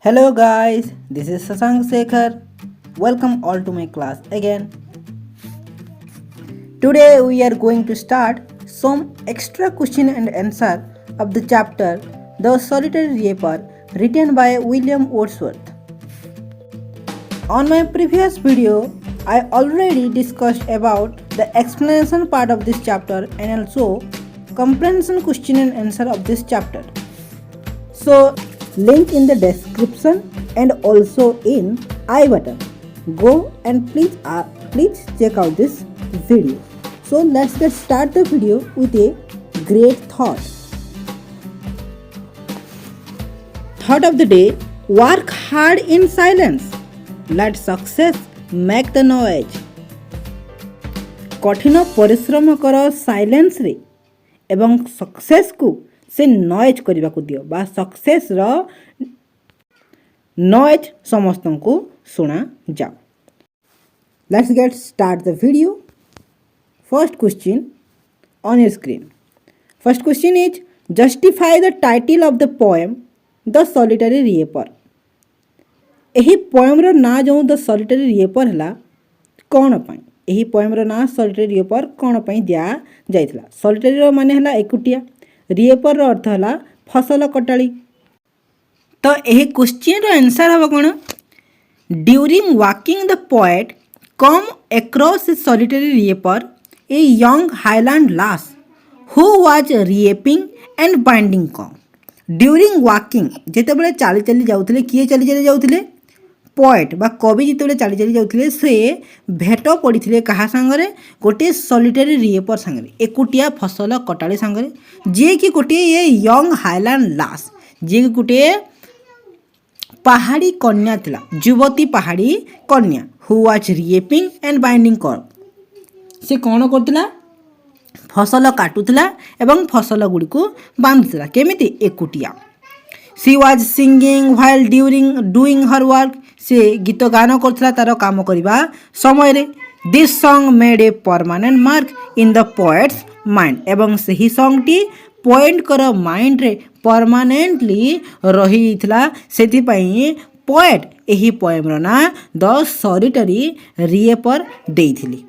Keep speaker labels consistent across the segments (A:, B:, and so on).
A: Hello guys, this is Sasank Sekhar. Welcome all to my class again. Today we are going to start some extra question and answer of the chapter The Solitary Reaper written by William Wordsworth. On my previous video, I already discussed about the explanation part of this chapter and also comprehension question and answer of this chapter. So link in the description and also in I button. Go and please check out this video. So let's get start the video with a great thought. Thought of the day: work hard in silence. Let success make the noise. कठिन परिश्रम कर silence रे एवं success को से noise करने को दियो बा सक्सेस रो नॉइज समस्त को सुना जाओ. Let's get start the video. First question on your screen. First question is justify the title of the poem the solitary reaper. एही पोएम रो ना जो द सॉलिटरी रिएपर हला कोन पई एही पोएम रो ना सॉलिटरी रिएपर कोन पई दिया जाइतला. सॉलिटरी रो माने हला एकुटिया, रिएपर रो अर्थ हला फसल कटाली. तो एही क्वेश्चन रो आंसर हबो कोन? During walking the poet come across a solitary reaper a young highland lass who was reaping and binding corn. During walking जेतेबेले चाली चाली जाउथिले, किए चाली चाली जाउथिले? पोएट बा कवि जेतेबेले चाली चाली जाउथिले से भेट पड़िथिले कहा संगरे? गोटे सॉलिटरी रिएपर संगरे, एकुटिया फसल कटाली संगरे, जे कि गोटे ये यंग हाईलैंड लास, जे कि गोटे पहाड़ी कन्या थिला, युवती पहाड़ी कन्या, who was reaping and binding corn. से कौन करथिला? फसल काटुथिला एवं फसल गुडी को बांधुथिला. केमिति? एकुटिया. She was singing while doing her work. से गीत गान करथिला तार काम करिबा समय रे. This song made a permanent mark in the poet's mind. एवं सही सॉन्ग टी पोएट कर माइंड रे परमानेंटली रहिथिला. सेति पई पोएट एही पोएम रो ना द सॉलिटरी रिएपर देइथिली.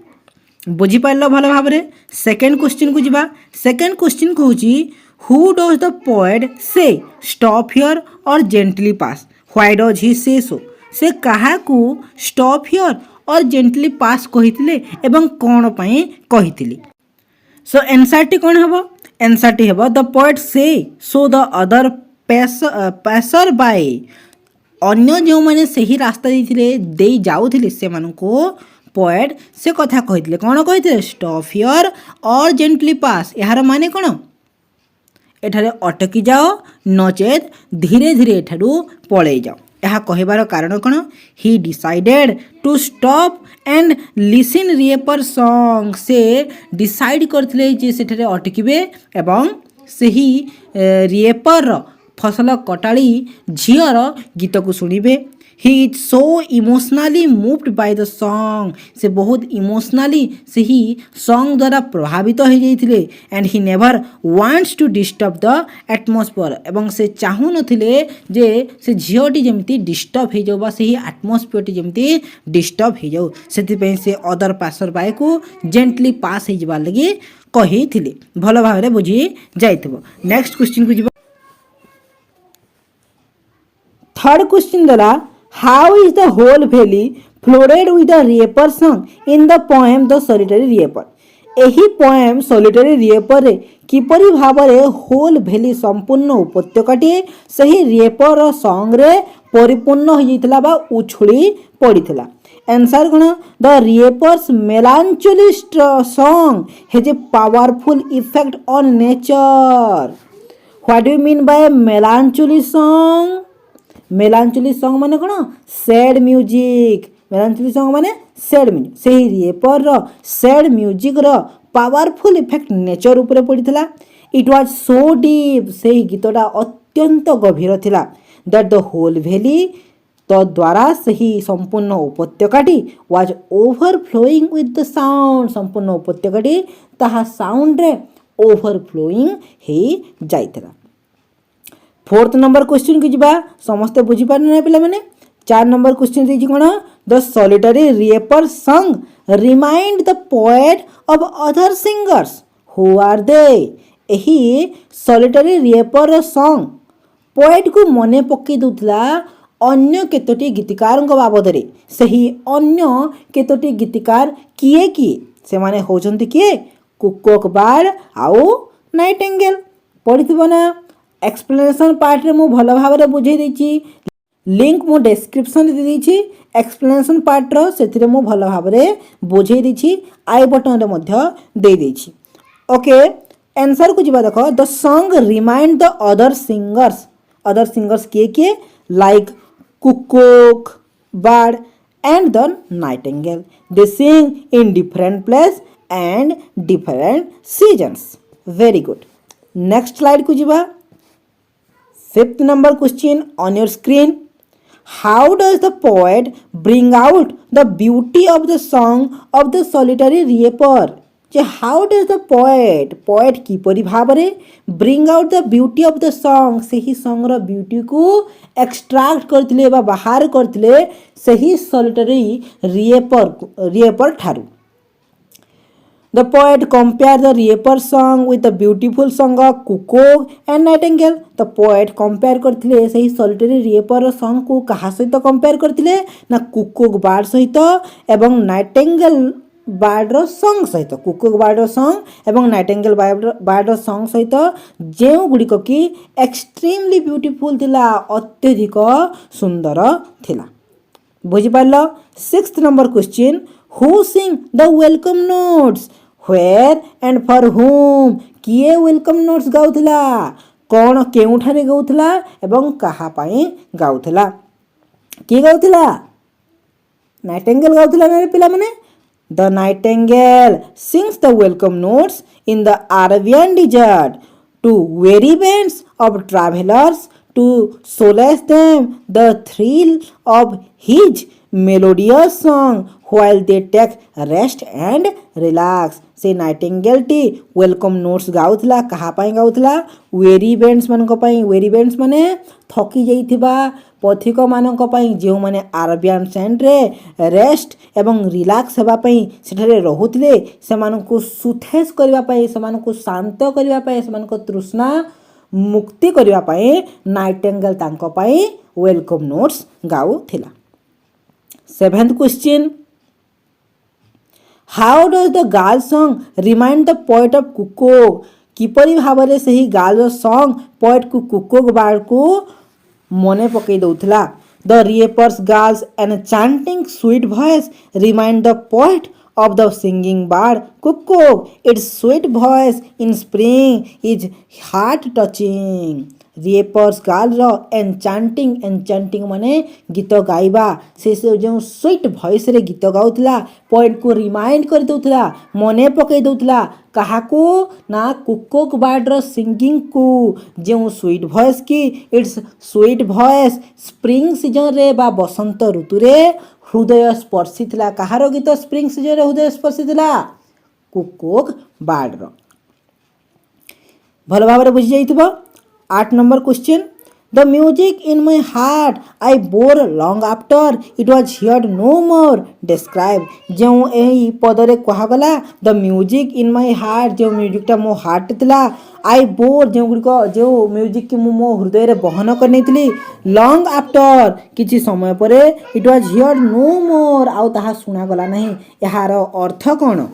A: बुझी पाइल भल भाव रे. सेकेंड क्वेश्चन को जिबा. सेकेंड क्वेश्चन कहूची who does the poet say stop here or gently pass. Why does he say so. से कहा को stop here or gently pass कहिथिले एवं कोन पई कहिथिले. सो आंसर टी कोन हबो? आंसर टी हबो the poet say so the other passer by. अन्य जो माने सही रास्ता देथिले देई जाउथिले से मानको पोएट से कथा कहिथिले. कोन कहिथिले? स्टॉप हियर और जेंटली पास. यार माने कोन? एठारे अटकी जाओ नचेत धीरे धीरे एठारू पळेई जाओ. यह कहबार कारण कोन? He decided to stop and listen reaper song. से डिसाइड करथिले जे सेठारे अटकिबे एवं सही रिएपर फसल कटाली झीर गीत को सुनिबे. He is so emotionally moved by the song. से बहुत इमोशनली से ही सॉन्ग द्वारा प्रभावित हो जाइथिले. And he never wants to disturb the atmosphere. एवं से चाहू नथिले जे से झीटी जेमती डिस्टर्ब हो जाऊ बा सही एटमॉस्फेयर टी जेमती डिस्टर्ब हो जाऊ. सेति पे से अदर पासर बाय को जेंटली पास हो जबार लगी कहिथिले. भल भाबरे बुझी जाइथबो. नेक्स्ट क्वेश्चन को जिबो. थर्ड क्वेश्चन दला how is the whole valley flooded with the reaper song in the poem the solitary reaper. एही पोएम सॉलिटरी रिएपर रे किपरि भाबरे होल वैली संपूर्ण उपत्यकाटी सही रिएपर सॉन्ग रे परिपूर्ण हो जाइतला बा उछुली पड़ितला. आंसर कोन? The reaper's melancholy song has a powerful effect on nature. What do you mean by melancholy song? Melancholy song माने कोन? Sad music. मेलांचोली सॉन्ग माने सैड म्यूजिक. सही रिएपर रो सैड म्यूजिक रो पावरफुल इफेक्ट नेचर ऊपर पड़ितला. It was so deep. सही गीतटा अत्यंत गभीर थिला. दैट द होल वैली तो द्वारा सही संपूर्ण उपत्यकाटी was overflowing with the sound. संपूर्ण उपत्यकाटी ताहा साउंड रे ओवरफ्लोइंग हे जाइतला. फोर्थ नंबर क्वेश्चन को जीवा समस्ते बुझी पारे पिला माने 4 नंबर क्वेश्चन देछि कोन the solitary reaper song remind the poet of other singers who are they एही सॉलिटरी रेपर सॉन्ग पोएट को मने पकई दउतला अन्य केतोटी गीतिकार बाबद रे सही अन्य केतोटी गीतिकार किए किए से माने होचंती किए कुकोक बार्ड आउ नाइटिंगेल पढ़िथिबो ना एक्सप्लेनेशन पार्ट रे मु भलो भाव रे बुझे देछि लिंक मु डिस्क्रिप्शन दे देछि एक्सप्लेनेशन पार्ट रो सेथिरे मु भलो भाव रे बुझे देछि आई बटन रे मध्य दे देछि ओके आंसर को जिबा देखो the song remind the other singers किए like cuckoo bird and the nightingale they sing in different place and different seasons very good next slide ku jiba fifth number question on your screen how does the poet bring out the beauty of the song of the solitary reaper J how does the poet किपरि भाबरे bring out the beauty of the song सही song रो beauty को extract करथिले बा बाहर करथिले सही solitary reaper ठारू The poet compared the reaper song with the beautiful song of cuckoo and nightingale. The poet compare करथिले सही solitary reaper song को कहा सहित compare करथिले ना cuckoo bird सहित एवं nightingale बार्ड रो सॉन्ग सहित कुकुक बार्ड रो सॉन्ग एवं नाइटिंगेल बार्ड रो सॉन्ग सहित जेउ गुडिक की एक्सट्रीमली ब्यूटीफुल थिला अत्यधिक सुंदर थिला बुझि पारलो 6th number question who sing the welcome notes where and for whom किए वेलकम नोट्स गाउथला कोन केउठारे गाउथला एवं कहा पई गाउथला की गाउथला नाइटिंगेल गाउथला ना पिला माने The nightingale sings the welcome notes in the Arabian desert to weary bands of travelers to solace them the thrill of his melodious song while they take rest and relax. से Nightingale T welcome notes गाउथला कहा पाई गाउथला very bands मान को पाई very bands माने थकी जाइथिबा पथिक मान को पाई जेउ माने अरबियन सैंड रे रेस्ट एवं रिलैक्स हेबा पाई सेठरे रहुतले से मान को सुथेस करबा पाई से मान को शांत करबा पाई से मान को तृष्णा मुक्ति करबा पाई नाइटिंगेल तांको पाई वेलकम नोट्स गाउथिला 7th question How does the girl song remind the poet of cuckoo? किपरि भाबरे सही गाल सॉन्ग पोएट को कुकोक बार्ड को मने पकई दउथला The reaper's girls and chanting sweet voice remind the poet of the singing bird cuckoo. Its sweet voice in spring is heart touching. रिएपर्स गाल रो enchanting माने गीत गाइबा से जो स्वीट वॉइस रे गीत गाउथला पॉइंट को रिमाइंड कर दउथला मने पकई दउथला कहा को ना कुकोक बर्ड रो सिंगिंग को जो स्वीट वॉइस की it's sweet voice spring season रे बा बसंत ऋतु रे हृदय स्पर्शी थिला कहारो गीत स्प्रिंग सीजन रे हृदय स्पर्शी थिला कुकोक बर्ड रो भल भाव रे बुझि जाइथिबो 8 number question The music in my heart I bore long after it was heard no more describe जो एही पदरे कहा गला the music in my heart जो म्यूजिक टा मो हार्ट थिला I bore जो गुडिको जो म्यूजिक की मो हृदय रे बहन करने थिली long after किछि समय परे it was heard no more आउ ताहा सुना गला नहीं यार अर्थ कोन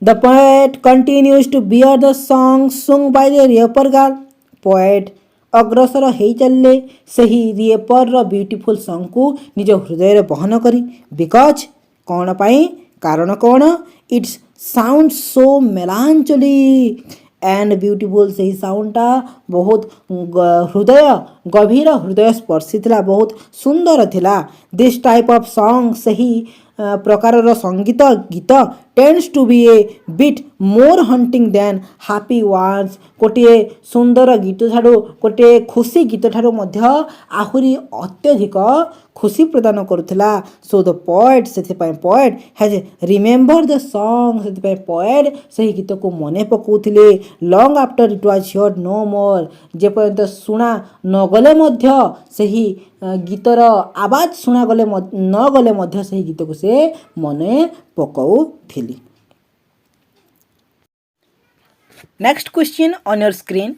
A: The poet continues to bear the song sung by the reaper girl poet अग्रसर हो चलले सही रिएपर रो ब्यूटीफुल सॉन्ग को निज हृदय रे बहन करी बिकॉज कौन पाई कारण कौन it's sound so melancholic and beautiful सही साउंडटा बहुत हृदय गभीर हृदय स्पर्शी थिला बहुत सुंदर थिला दिस टाइप ऑफ सॉन्ग सही प्रकार रो संगीत गीत tends to be a bit more haunting than happy ones. गोटे सुंदर गीत ठारू गोटे खुशी गीत ठारू मध्य आहुरी अत्यधिक खुशी प्रदान करुला. सो द पोएट से poet has remember the song से पोएट से गीत को मने पकाउथिले long after it was heard no more. जे पर्यंत शुणा नगले मध्य सही गीतर आवाज शुणा गले न गले मध्य सही गीत को से मने पकाउथिले. Next question on your screen.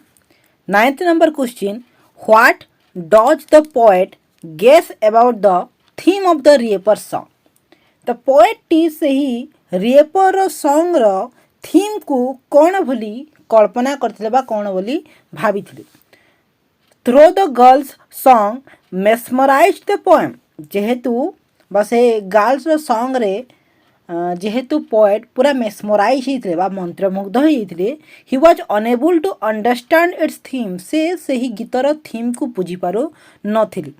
A: 9th number question. What does the poet guess about the theme of the Raper song? The poet T सही Raper song रो थीम को कौन बोली कल्पना करथिले बा कौन बोली भाबिथिले. Through the girls song mesmerized the poem. जेहेतु बस गर्ल्स रो सॉन्ग रे जेहेतु पोएट पूरा मेस्मराइज होते मंत्रमुग्ध होते he was unable to understand its theme से ही गीतर थीम को बुझी पारु नथिली.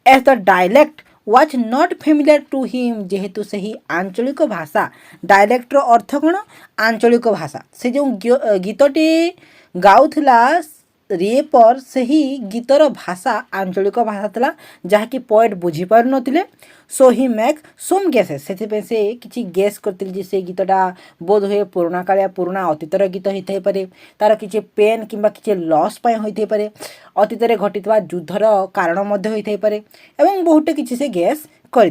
A: As the dialect was not familiar to him जेहेतु से ही आंचलिक भाषा डायलेक्टर अर्थ कौन आंचलिक भाषा से जो गीतटी गाउथिला रेपर से ही गीतर भाषा आंचलिक भाषा था जहाँकि पोएट बुझी पार नथिले. सो ही मेक सोम गेसेस से किसी गेस करते से गीतटा बोध हुए पुराणा कालिया पुराणा अतीतर गीत होता पारे तार किसी पेन किंबा किसी लॉस होता पारे अतीत घटी युद्धर कारण होता पारे एवं बहुत किसी से गेस करी.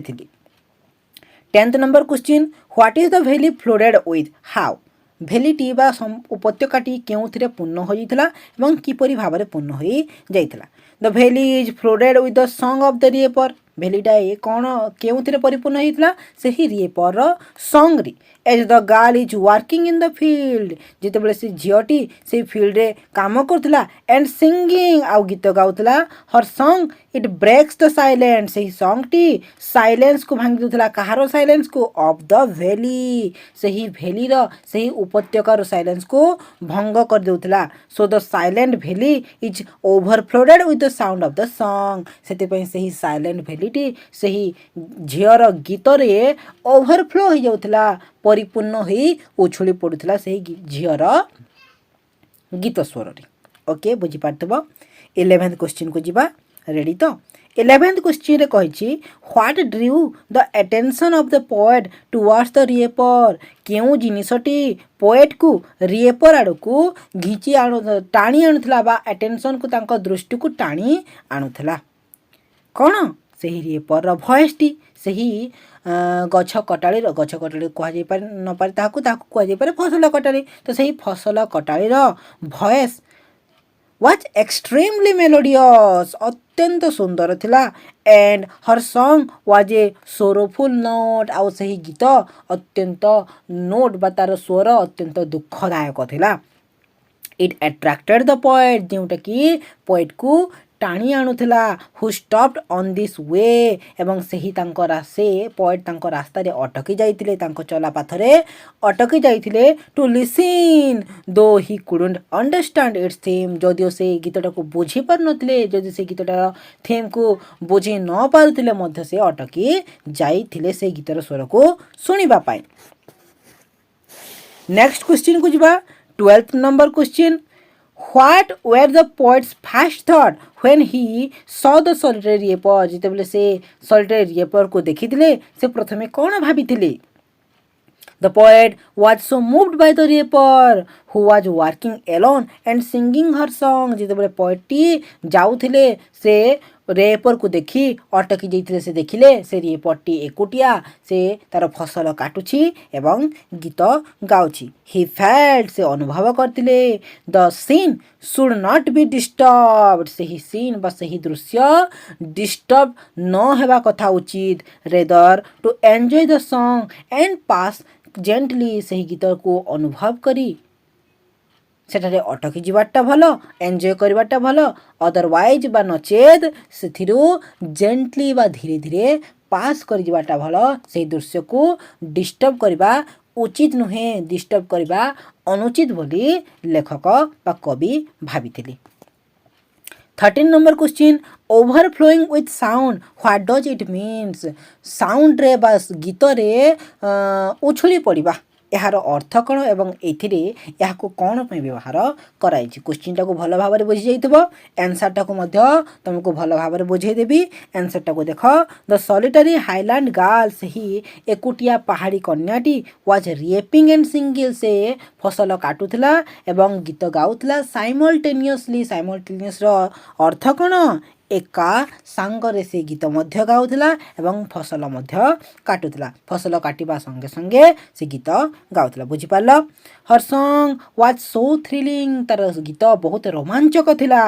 A: 10th number question. What is the valley flooded with how. भैलीटी बा उपत्यकाटी केउथिरे पूर्ण हो जाइथिला एवं किपरि भाबरे पूर्ण हो जाइथिला. The valley is flooded with the song of the reaper. भैलीटा ये कौन केउथिरे परिपूर्ण होइथिला से ही रिपर सॉन्ग री. As the girl is working in the field जिते बले से झियोटी से फील्ड रे काम करथिला एंड सिंगिंग आउ गीत गाउथिला her song it breaks the silence. से ही सॉन्ग टी साइलेंस को भांगी देउथिला कहारो साइलेंस को ऑफ द वैली से ही वैली रो से ही उपत्यकार साइलेंस को भंग कर देउथिला. So the silent valley is overflooded with the sound of the song. सेते पई से ही साइलेंट वैली टी से ही झियर गीत रे ओवरफ्लो हो जाउथिला परिपूर्ण ही उछुली पड़ुला से झीर गीत स्वर. ओके बुझी पार्थिब. 11th क्वेश्चन को जीवा रेडी तो. 11th क्वेश्चन रे कहिछि what drew the attention of the poet towards the reaper. केउ जिनिसटी पोएट को रिपर आड़ को घिची टाणी आणुथला बा अटेंशन को तांको दृष्टि को टाणी आणुथला कौन से ही रिपर भॉइस टी से ही गछ कटाड़ी कहुई न पारे कहुई फसल कटाड़ी. तो सही फसल कटाड़ी भॉइस वाज एक्सट्रीमली मेलोडियस अत्यंत सुंदर थिला. And her song was a sorrowful note आउ सही गीत अत्यंत नोट बा तार स्वर अत्यंत दुखदायक थिला. इट अट्रैक्टेड द पोएट जोटा कि पोएट को टाणी आणुला who stopped on this way एवं सही से पोएट रास्ता रे अटकी जाइतिले चला पाथरे अटकी जाइतिले to listen though he couldn't understand its theme. जदिओ से गीतटा को बुझी पार नथिले जदि से गीतटार थीम को बुझी न पारुथिले मध्य से अटकी जाइतिले से गीतर स्वर को सुनिबा पाए. नेक्स्ट क्वेश्चन को जिबा. 12th number question. What were the poet's first thought when he saw the solitary reaper. जिते बेले से solitary reaper को देखिथिले से प्रथमे कौन भाबिथिले. The poet was so moved by the reaper who was working alone and singing her song. जिते बेले poet T जाउथिले से रेपर को देखी अटकी जाइथिले से देखिले से रेपर टी एकुटिया से तार फसल काटुछि एवं गीत गाउछि. ही फेल्ट से अनुभव करथिले the scene should not be disturbed. से ही सीन बा से ही दृश्य डिस्टर्ब न हेबा कथा उचित. Rather to enjoy the song and pass gently. से ही गीत को अनुभव करी सेठारे अटकी जीवाटा भलो एंजॉय करवाटा भलो. अदरवाइज बा नचेत सेथिरु जेंटली बा धीरे धीरे पास कर जीवाटा भलो. से दृश्य को डिस्टर्ब करबा उचित नुहे डिस्टर्ब करबा अनुचित बोली लेखक बा कवि भाबिथिले. 13 number question. Overflowing with sound what does it means. Sound रे बा गीत रे उछुली पड़िबा यार अर्थ कौन एवं यहाँ कौन पर व्यवहार कराई क्वेश्चन टाक भल भाव में बुझी जाइए आंसर टाक तुमको भल भाव में बुझेदेवी आंसर टाक देख द सॉलिटरी हाईलैंड गर्ल्स ही एकुटिया पहाड़ी कन्याटी वाज रेपिंग एंड सिंगल से फसल काटुला एवं गीत गाउला साइमल्टेनियसली साइमल्टेनियस अर्थ कौन एका सांगरे से गीत मध्य गाउला एवं फसल मध्य काटुला फसल काटिबा संगे संगे से गीत गाउला बुझी पारल हर सॉन्ग वाज सो थ्रिलिंग तार गीत बहुत रोमांचक थिला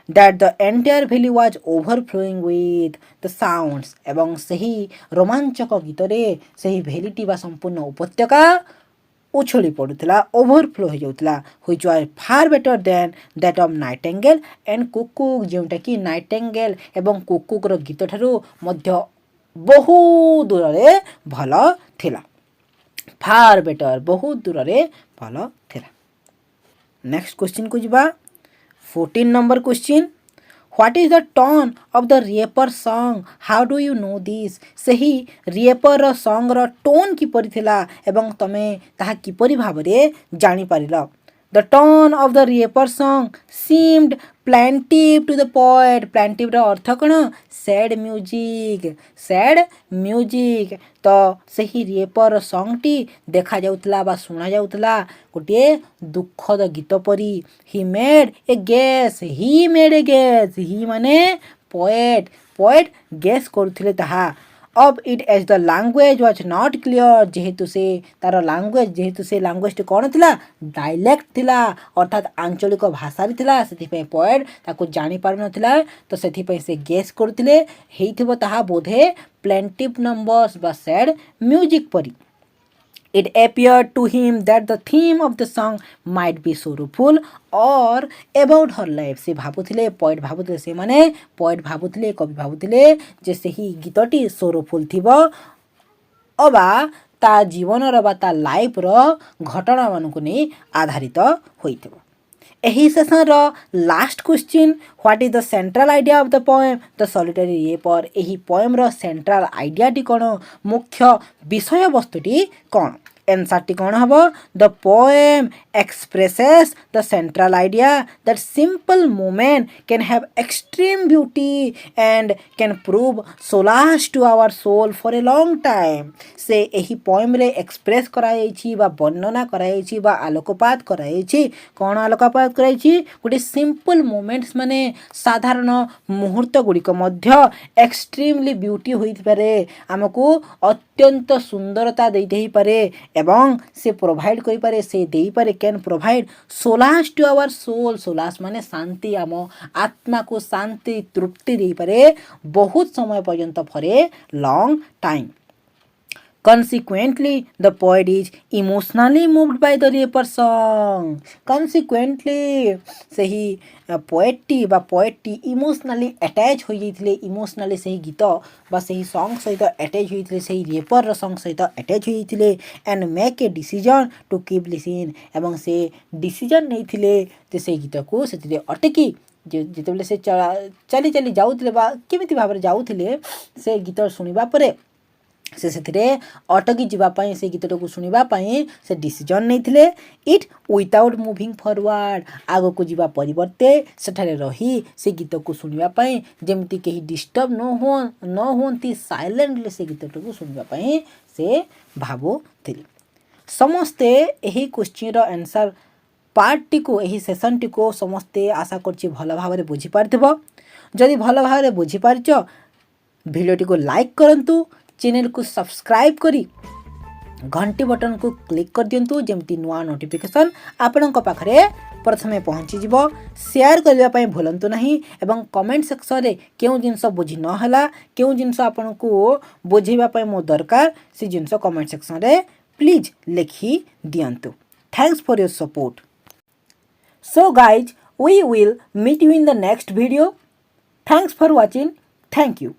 A: that the entire valley was overflowing with the sounds एवं सही रोमांचक गीत रे सही वैलीटी बा संपूर्ण उपत्यका उछली पड़ूला ओवरफ्लो हो जाऊला which was far better than that of nightingale and cuckoo जोटा कि नाइटेंगेल एवं कुकुकर गीत ठारू मध्य बहुत दूर रे भल थिला फार बेटर बहुत दूर रे भल थिला नेक्स्ट क्वेश्चन को जिबा 14 number question What is the tone of the raper song? How do you know this? सही रेपर सॉन्ग रो टोन किपरि थिला एवं तमे ताहा किपरि भाबरे जानि Patil The tone of the raper song seemed plaintive to the poet. Plaintive रो अर्थ कोन सैड म्यूजिक तो सही रेपर सॉन्ग टी देखा जाउतला बा सुना जाउतला गोटे दुखद गीत परी ही मेड ए गेस ही माने पोएट गेस करुथिले ताहा अब it as the language was not clear जेहेतु से तार लैंग्वेज कौन थिला डायलेक्ट थिला अर्थात आंचलिक भाषा थिला सेथिपय पोएट ताको जानि पार नथिला तो सेथिपय से गेस करथिले हेइथिबो ताहा बोधे प्लेंटिव नंबर्स बा सैड म्यूजिक परी It appeared to him that the theme of the song might be sorrowful or about her life. से भाबुथिले पोएट भाबुथिले से माने पोएट भाबुथिले कवि भाबुथिले जे सही गीतटी sorrowful थिबो अबा ता जीवन रो बा ता लाइफ रो घटना मानकु नै आधारित होइथिबो एही सेशन रो last question what is the central idea of the poem the solitary reaper एही पोएम रो सेंट्रल आइडिया टी कोन मुख्य विषय वस्तुटी कोन आंसर टी कोन हबो the poem expresses the central idea that simple moment can have extreme beauty and can prove solace to our soul for a long time से एही पोएम रे एक्सप्रेस कराई छी बा वर्णना कराई छी बा आलोकपात कराई छी कोन आलोकपात कराई छी गोटे सिंपल मोमेंट्स माने साधारण मुहूर्त गुड़िक मध्य एक्सट्रीमली ब्यूटी होई पारे हमको अत्यंत सुंदरता देई पारे एवं से प्रोवाइड करि पारे से देई पारे can provide solace to our soul solace माने शांति आम आत्मा को शांति तृप्ति देई पारे बहुत समय पर्यंत for a long time Consequently, the poet is emotionally moved by the raper song. Consequently, सही पोएट इमोशनली अटैच हो जाइथिले इमोशनली सही गीत बा सही सॉन्ग सहित अटैच होइथिले सही रेपर सॉन्ग सहित अटैच होइथिले and make a decision to keep listen एवं से डिसीजन नैथिले जे सही गीत को सेतिले अटकी जेतेबेले से चली चली जाउथिले बा केमिति भाबरे जाउथिले से गीत सुनिबा परे से अटकी जावाई से गीत को शुणापी से डिसीजन नहीं इट विदाउट मुविंग फॉरवर्ड आग को जीवा परिवर्ते सेठारे रही से गीत को शुणापी जमती कहीं डिस्टर्ब न होती साइलेंटली से गीत को शुणापी से भावुले समस्ते यही क्वेश्चन आंसर पार्ट टी को यही सेशन टी को समस्ते आशा कर भल भाव में बुझीपार जदि भल भाव में बुझीपार भिडियोटी को लाइक करंतु चैनल को सब्सक्राइब करी घंटी बटन को क्लिक कर दिंतु जमती नुआ नोटिफिकेशन आपण पाखरे प्रथमे पहुँची जीवो शेयर करबा पई भूलंतु नहीं एवं कमेंट सेक्शन रे केउ जिंस बुझी न हला केउ जिंस आपण को बुझेबा पई मो दरकार से जिंस कमेंट सेक्शन रे प्लीज लिखी दियंतु thanks for your support so guys we will meet you in the next video thanks for watching thank you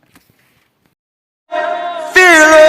B: Fearless.